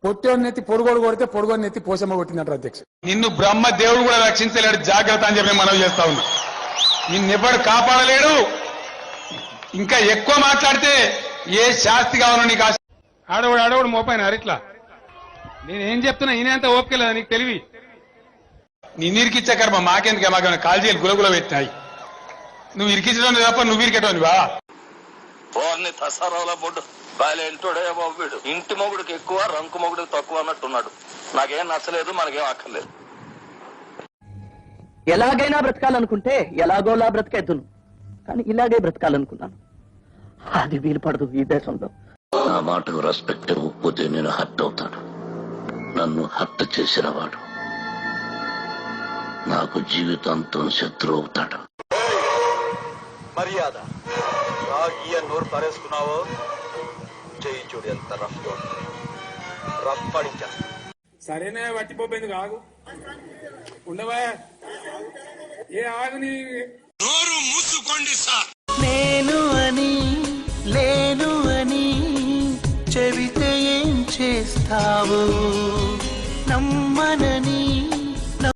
పొట్టేవాడిని ఎత్తి పొడుగోడు కొడితే పొడుగోడిని ఎత్తి పోసమ్మ కొట్టిందంటారు అధ్యక్ష. నిన్ను బ్రహ్మ దేవుడు కూడా రక్షించలేడు, జాగ్రత్త అని చెప్పి మనం చేస్తా ఉన్నా. నిన్నెవ్వడు కాపాడలేడు. ఇంకా ఎక్కువ మాట్లాడితే ఏ శాస్తి కావాలో నీకు ఆడవాడు మోపాయిన ఇట్లా నేనేం చెప్తున్నా ఈయనంత ఓపికలేదా నీకు తెలివి? నిన్ను ఇరికిచ్చే కర్మ మాకెందుకే, మాకేమైనా కాల్జీలు గులగుల పెట్టినాయి. నువ్వు ఇరికించడం తప్ప నువ్వు ఇరికేటోనివా? బాలేంటోడేమో వీడు. ఇంటి మొగుడికి ఎక్కువ, రంకు మొగుడికి తక్కువ అన్నట్టున్నాడు. నాకేం నచ్చలేదు, మనకేం అక్కర్లేదు. ఎలాగైనా బ్రతకాలనుకుంటే ఎలాగోలా బ్రతికేద్దును, కానీ ఇలాగే బ్రతకాలనుకున్నాను. అది వీలు పడదు ఈ దేశంలో. నా మాటకు రెస్పెక్ట్ ఇవ్వకపోతే నేను హర్ట్ అవుతాను. నన్ను హర్ట్ చేసిన వాడు నాకు జీవితాంతం శత్రువు అవుతాడు. మర్యాద రాగియ నోరు పారేసుకున్నావో చేయి చూడు ఎంత రఫ్ పడించేస్తా. సరేనా వట్టిపోయింది ఆగు ఉండవా ఏ ఆగు నీ నోరు మూసుకోండి సార్. నేను అని లేను అని చెబితే ఏం చేస్తావు, నమ్మనని